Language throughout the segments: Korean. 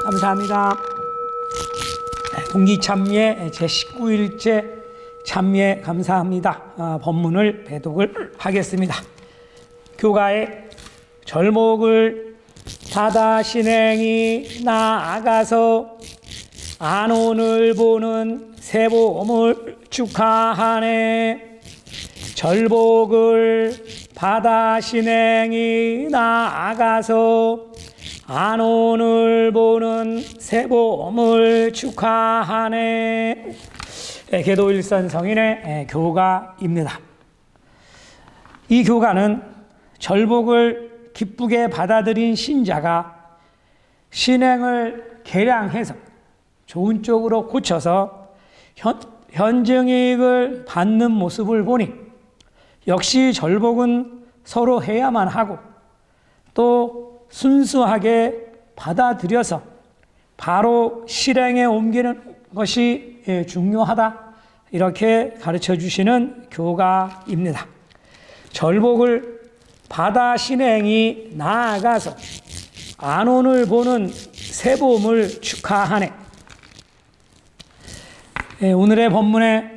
감사합니다. 동기참미의 제19일째 참미에 감사합니다. 법문을 배독을 하겠습니다. 교가에 절목을 바다 신행이 나아가서 안온을 보는 세봄을 축하하네. 절복을 바다 신행이 나아가서 안온을 보는 세봄을 축하하네. 계도일선 성인의 교가입니다. 이 교가는 절복을 기쁘게 받아들인 신자가 신행을 개량해서 좋은 쪽으로 고쳐서 현증이익을 받는 모습을 보니 역시 절복은 서로 해야만 하고 또 순수하게 받아들여서 바로 실행에 옮기는 것이 중요하다, 이렇게 가르쳐 주시는 교가입니다. 절복을 바다 신행이 나아가서 안온을 보는 세봄을 축하하네. 오늘의 본문의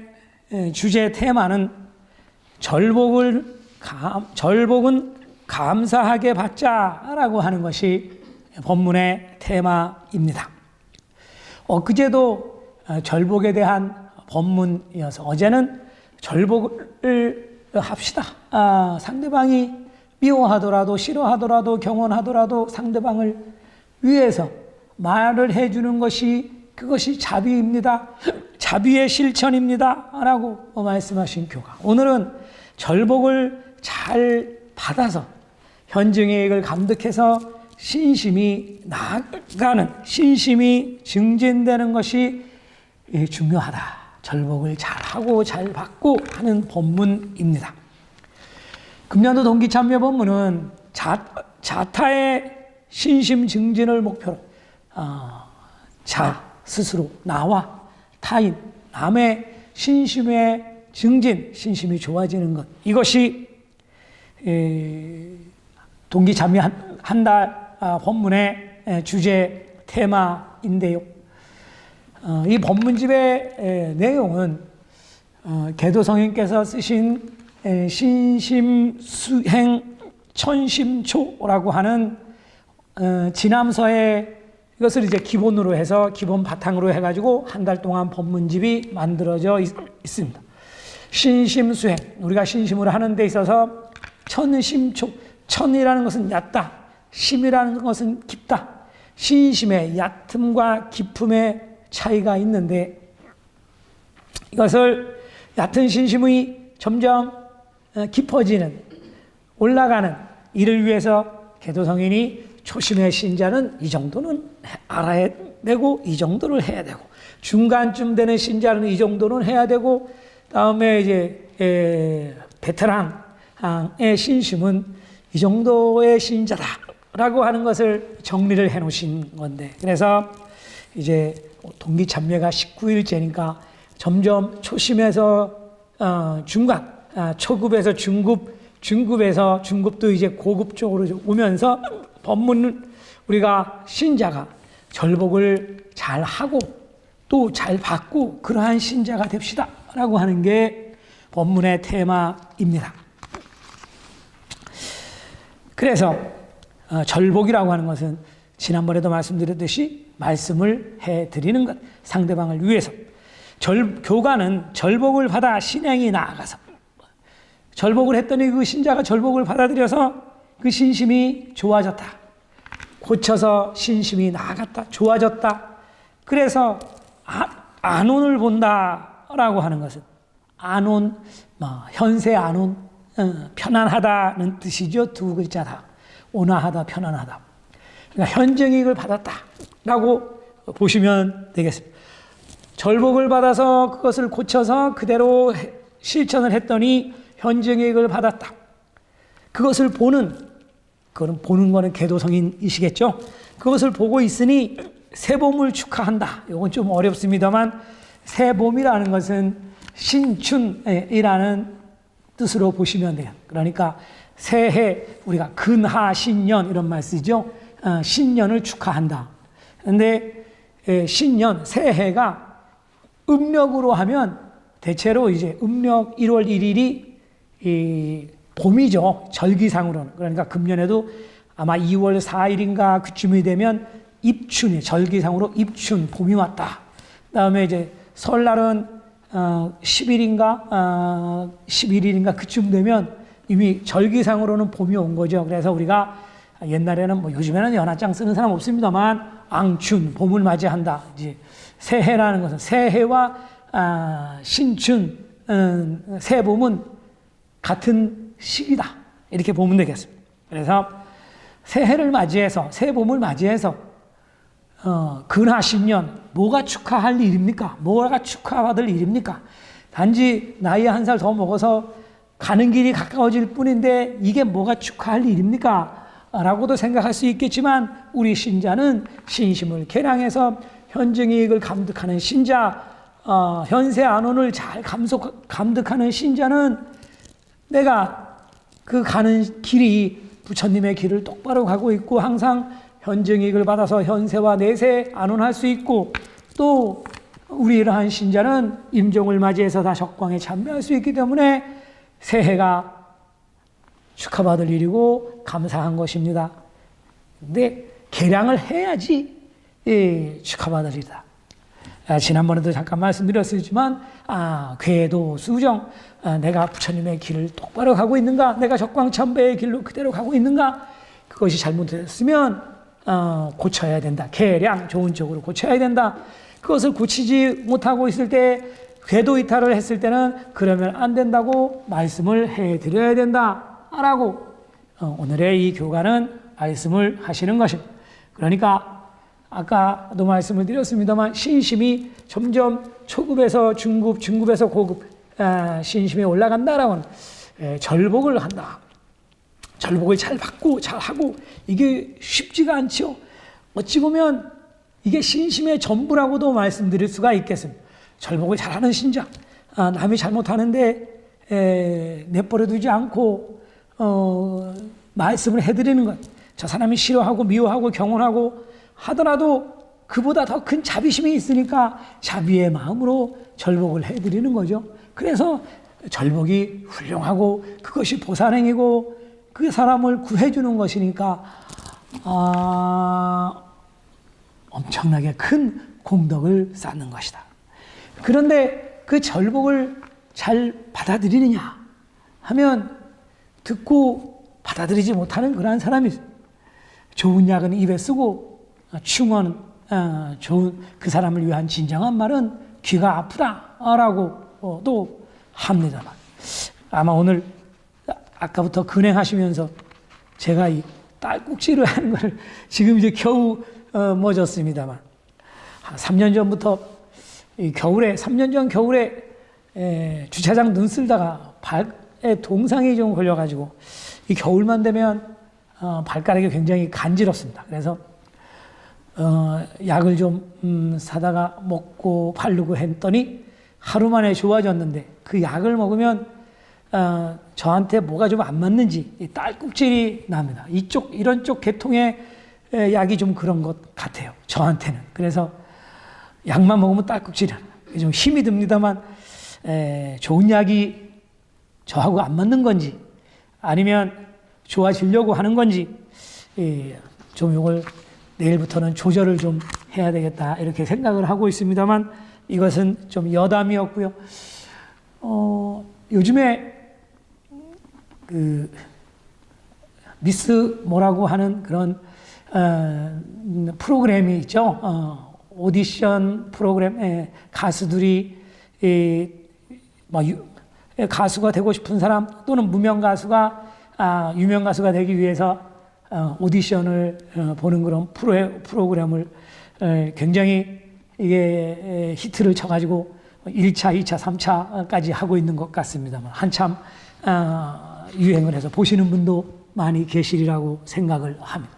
주제 테마는 절복은 감사하게 받자라고 하는 것이 본문의 테마입니다. 엊그제도 절복에 대한 본문이어서 어제는 절복을 합시다. 상대방이 미워하더라도 싫어하더라도 경원하더라도 상대방을 위해서 말을 해주는 것이 그것이 자비입니다. 자비의 실천입니다. 라고 말씀하신 교가. 오늘은 절복을 잘 받아서 현증이익을 감득해서 신심이 나아가는, 신심이 증진되는 것이 중요하다. 절복을 잘하고 잘 받고 하는 본문입니다. 금년도 동기참여 본문은 자타의 신심 증진을 목표로 자 스스로, 나와 타인, 남의 신심의 증진, 신심이 좋아지는 것, 이것이 동기참여 한 달 본문의 주제 테마인데요. 이 본문집의 내용은 계도성인께서 쓰신 신심수행 천심초라고 하는 진함서에 이것을 이제 기본으로 해서 기본 바탕으로 해가지고 한 달 동안 본문집이 만들어져 있습니다. 신심수행, 우리가 신심을 하는 데 있어서 천심초, 천이라는 것은 얕다, 심이라는 것은 깊다. 신심의 얕음과 깊음의 차이가 있는데 이것을 얕은 신심이 점점 깊어지는, 올라가는 이를 위해서 계도성인이 초심의 신자는 이 정도는 알아야 되고 이 정도를 해야 되고, 중간쯤 되는 신자는 이 정도는 해야 되고, 다음에 이제 베테랑의 신심은 이 정도의 신자다라고 하는 것을 정리를 해 놓으신 건데, 그래서 이제 동기참여가 19일째니까 점점 초심에서 중간, 초급에서 중급, 중급에서 중급도 이제 고급 쪽으로 오면서 법문은 우리가 신자가 절복을 잘 하고 또 잘 받고 그러한 신자가 됩시다 라고 하는 게 법문의 테마입니다. 그래서 절복이라고 하는 것은 지난번에도 말씀드렸듯이 말씀을 해드리는 것, 상대방을 위해서. 교가는 절복을 받아 신행이 나아가서, 절복을 했더니 그 신자가 절복을 받아들여서 그 신심이 좋아졌다, 고쳐서 신심이 나아갔다, 좋아졌다. 그래서 안온을 본다라고 하는 것은, 안온, 현세 안온, 편안하다는 뜻이죠. 두 글자 다. 온화하다, 편안하다. 그러니까 현증이익을 받았다라고 보시면 되겠습니다. 절복을 받아서 그것을 고쳐서 그대로 실천을 했더니 현증이익을 받았다. 그것을 그거는 보는 거는 계도성인이시겠죠. 그것을 보고 있으니 새봄을 축하한다. 이건 좀 어렵습니다만, 새봄이라는 것은 신춘이라는 뜻으로 보시면 돼요. 그러니까 새해 우리가 근하 신년 이런 말 쓰죠. 신년을 축하한다. 근데 신년, 새해가 음력으로 하면 대체로 이제 음력 1월 1일이 이 봄이죠. 절기상으로는. 그러니까 금년에도 아마 2월 4일인가 그쯤이 되면 입춘이, 절기상으로 입춘, 봄이 왔다. 그다음에 이제 설날은 10일인가 11일인가 그쯤 되면 이미 절기상으로는 봄이 온 거죠. 그래서 우리가 옛날에는 뭐 요즘에는 연하장 쓰는 사람 없습니다만 앙춘, 봄을 맞이한다. 이제 새해라는 것은 새해와 신춘, 새봄은 같은 시기다. 이렇게 보면 되겠습니다. 그래서 새해를 맞이해서, 새봄을 맞이해서 근하신년 뭐가 축하할 일입니까? 뭐가 축하받을 일입니까? 단지 나이 한 살 더 먹어서 가는 길이 가까워질 뿐인데 이게 뭐가 축하할 일입니까? 라고도 생각할 수 있겠지만 우리 신자는 신심을 개량해서 현정이익을 감득하는 신자, 현세 안원을 잘 감득하는 신자는 내가 그 가는 길이 부처님의 길을 똑바로 가고 있고 항상 현정이익을 받아서 현세와 내세 안원할 수 있고 또 우리 이러한 신자는 임종을 맞이해서 다 적광에 참여할 수 있기 때문에 새해가 축하받을 일이고 감사한 것입니다. 근데 개량을 해야지 축하받을 일이다. 지난번에도 잠깐 말씀드렸지만 궤도 수정, 내가 부처님의 길을 똑바로 가고 있는가, 내가 적광천배의 길로 그대로 가고 있는가, 그것이 잘못됐으면 고쳐야 된다. 개량, 좋은 쪽으로 고쳐야 된다. 그것을 고치지 못하고 있을 때 궤도 이탈을 했을 때는 그러면 안 된다고 말씀을 해드려야 된다라고 오늘의 이 교가는 말씀을 하시는 것입니다. 그러니까 아까도 말씀을 드렸습니다만 신심이 점점 초급에서 중급, 중급에서 고급 신심이 올라간다라고는 절복을 한다. 절복을 잘 받고 잘 하고 이게 쉽지가 않죠. 어찌 보면 이게 신심의 전부라고도 말씀드릴 수가 있겠습니다. 절복을 잘하는 신자, 남이 잘못하는데 내버려 두지 않고 말씀을 해드리는 것. 저 사람이 싫어하고 미워하고 경원하고 하더라도 그보다 더 큰 자비심이 있으니까 자비의 마음으로 절복을 해드리는 거죠. 그래서 절복이 훌륭하고 그것이 보살행이고 그 사람을 구해주는 것이니까 엄청나게 큰 공덕을 쌓는 것이다. 그런데 그 절복을 잘 받아들이느냐 하면 듣고 받아들이지 못하는 그러한 사람이 있어요. 좋은 약은 입에 쓰고 충언, 좋은 그 사람을 위한 진정한 말은 귀가 아프다라고 또 합니다만 아마 오늘 아까부터 근행하시면서 제가 이 딸꾹질을 하는 걸 지금 이제 겨우 멎었습니다만 3년 전부터 이 겨울에 3년 전 겨울에 주차장 눈 쓸다가 발에 동상이 좀 걸려가지고 이 겨울만 되면 발가락이 굉장히 간지럽습니다. 그래서 약을 좀 사다가 먹고 바르고 했더니 하루 만에 좋아졌는데 그 약을 먹으면 저한테 뭐가 좀 안 맞는지 딸꾹질이 납니다. 이런 쪽 계통의 약이 좀 그런 것 같아요. 저한테는. 그래서 약만 먹으면 딸꾹질이 좀 힘이 듭니다만 좋은 약이 저하고 안 맞는 건지 아니면 좋아지려고 하는 건지 좀 이걸 내일부터는 조절을 좀 해야 되겠다 이렇게 생각을 하고 있습니다만 이것은 좀 여담이었고요. 요즘에 그 미스 뭐라고 하는 그런 프로그램이 있죠. 오디션 프로그램 가수들이 가수가 되고 싶은 사람 또는 무명 가수가 유명 가수가 되기 위해서 오디션을 보는 그런 프로그램을 굉장히 이게 히트를 쳐가지고 1차, 2차, 3차까지 하고 있는 것 같습니다만 한참 유행을 해서 보시는 분도 많이 계시리라고 생각을 합니다.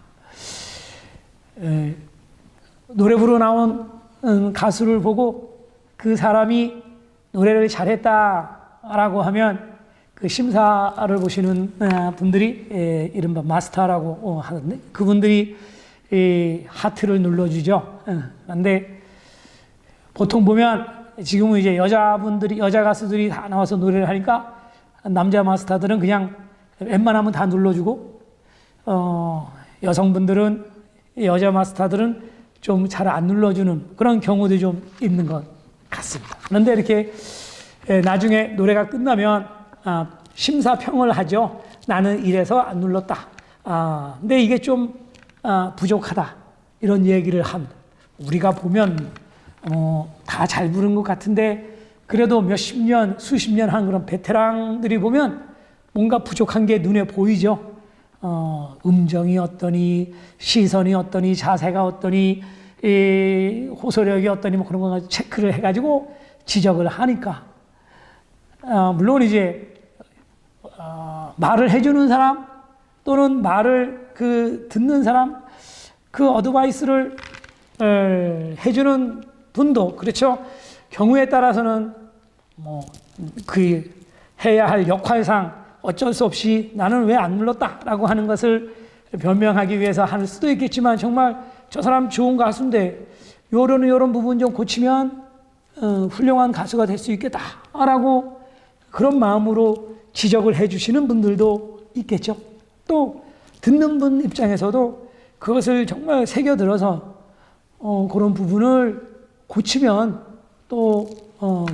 노래 부르러 나온 가수를 보고 그 사람이 노래를 잘했다라고 하면 그 심사를 보시는 분들이 이른바 마스터라고 하는데 그분들이 이 하트를 눌러주죠. 그런데 보통 보면 지금은 이제 여자 가수들이 다 나와서 노래를 하니까 남자 마스터들은 그냥 웬만하면 다 눌러주고, 여성분들은, 여자 마스터들은 좀 잘 안 눌러주는 그런 경우도 좀 있는 것 같습니다. 그런데 이렇게 나중에 노래가 끝나면 심사평을 하죠. 나는 이래서 안 눌렀다. 근데 이게 좀 부족하다. 이런 얘기를 합니다. 우리가 보면 다 잘 부른 것 같은데 그래도 몇십 년, 수십 년 한 그런 베테랑들이 보면 뭔가 부족한 게 눈에 보이죠. 음정이 어떠니, 시선이 어떠니, 자세가 어떠니, 호소력이 어떠니, 뭐 그런 거 체크를 해가지고 지적을 하니까, 물론 이제, 말을 해주는 사람 또는 말을 듣는 사람, 그 어드바이스를 해주는 분도, 그렇죠. 경우에 따라서는 해야 할 역할상 어쩔 수 없이 나는 왜 안 눌렀다라고 하는 것을 변명하기 위해서 할 수도 있겠지만, 정말 저 사람 좋은 가수인데 요런 부분 좀 고치면 훌륭한 가수가 될 수 있겠다라고 그런 마음으로 지적을 해주시는 분들도 있겠죠. 또 듣는 분 입장에서도 그것을 정말 새겨들어서 그런 부분을 고치면 또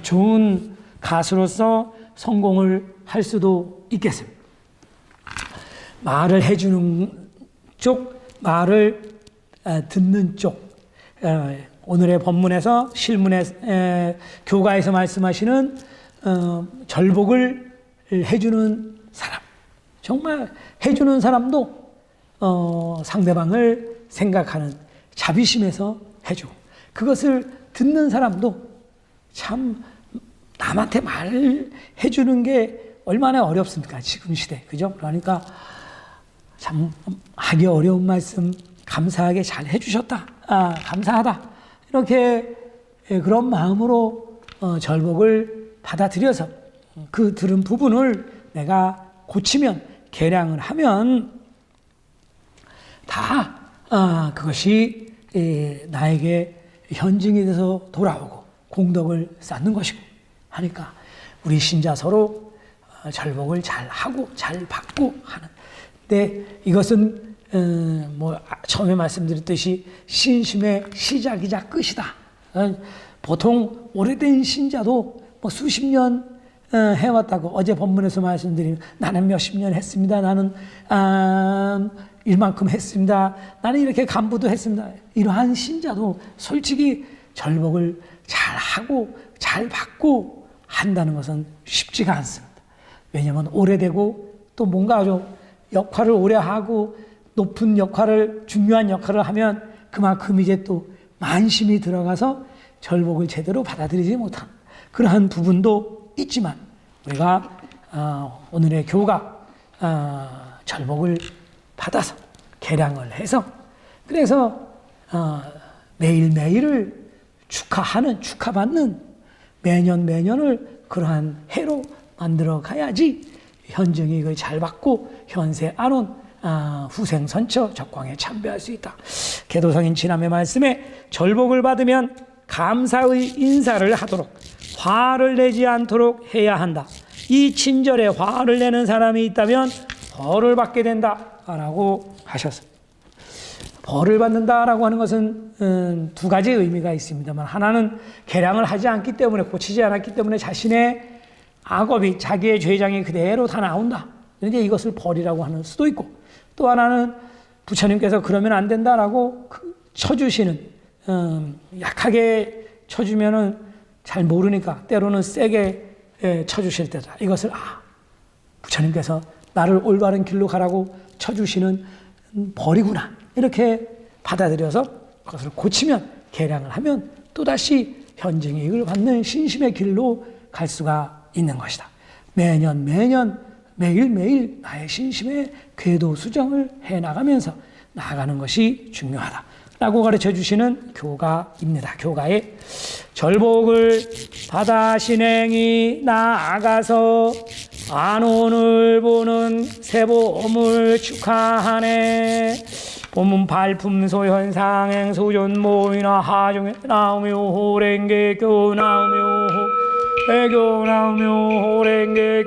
좋은 가수로서 성공을 할 수도 있겠습니다. 말을 해주는 쪽, 말을 듣는 쪽. 오늘의 본문에서 실문에 교가에서 말씀하시는 절복을 해주는 사람. 정말 해주는 사람도 상대방을 생각하는 자비심에서 해주고, 그것을 듣는 사람도 참 남한테 말을 해주는 게 얼마나 어렵습니까? 지금 시대. 그죠? 그러니까 참 하기 어려운 말씀 감사하게 잘 해주셨다. 감사하다. 이렇게 그런 마음으로 절복을 받아들여서 그 들은 부분을 내가 고치면, 개량을 하면 다 그것이 나에게 현증이 돼서 돌아오고 공덕을 쌓는 것이고 하니까 우리 신자 서로 절복을 잘 하고 잘 받고 하는. 근데 이것은 처음에 말씀드렸듯이 신심의 시작이자 끝이다. 보통 오래된 신자도 수십 년 해왔다고 어제 본문에서 말씀드린, 나는 몇십 년 했습니다. 나는 일만큼 했습니다. 나는 이렇게 간부도 했습니다. 이러한 신자도 솔직히 절복을 잘 하고 잘 받고 한다는 것은 쉽지가 않습니다. 왜냐하면 오래되고 또 뭔가 좀 역할을 오래 하고 높은 역할을, 중요한 역할을 하면 그만큼 이제 또 만심이 들어가서 절복을 제대로 받아들이지 못한 그러한 부분도 있지만, 우리가 오늘의 교가 절복을 받아서 개량을 해서, 그래서 매일매일을 축하받는 매년을 그러한 해로 만들어 가야지 현증이익을 잘 받고 현세 안온 후생선처 적광에 참배할 수 있다. 개도성인 지남의 말씀에 절복을 받으면 감사의 인사를 하도록, 화를 내지 않도록 해야 한다. 이 친절에 화를 내는 사람이 있다면 벌을 받게 된다라고 하셨습니다. 벌을 받는다라고 하는 것은 두 가지 의미가 있습니다만, 하나는 개량을 하지 않기 때문에, 고치지 않았기 때문에 자신의 악업이, 자기의 죄장이 그대로 다 나온다. 그런데 이것을 벌이라고 하는 수도 있고, 또 하나는 부처님께서 그러면 안 된다라고 쳐주시는, 약하게 쳐주면은 잘 모르니까 때로는 세게 쳐주실 때다. 이것을 부처님께서 나를 올바른 길로 가라고 쳐주시는 벌이구나, 이렇게 받아들여서 그것을 고치면, 개량을 하면 또다시 현증이익을 받는 신심의 길로 갈 수가 있는 것이다. 매일매일 나의 신심의 궤도 수정을 해나가면서 나아가는 것이 중요하다 라고 가르쳐 주시는 교가입니다. 교가에 절복을 받아 신행이 나아가서 안온을 보는 세보험을 축하하네. 본문 발품소현상행 소존모이나 하중에 나오며 호랭개교 나오며 애교 나오며 호랭개교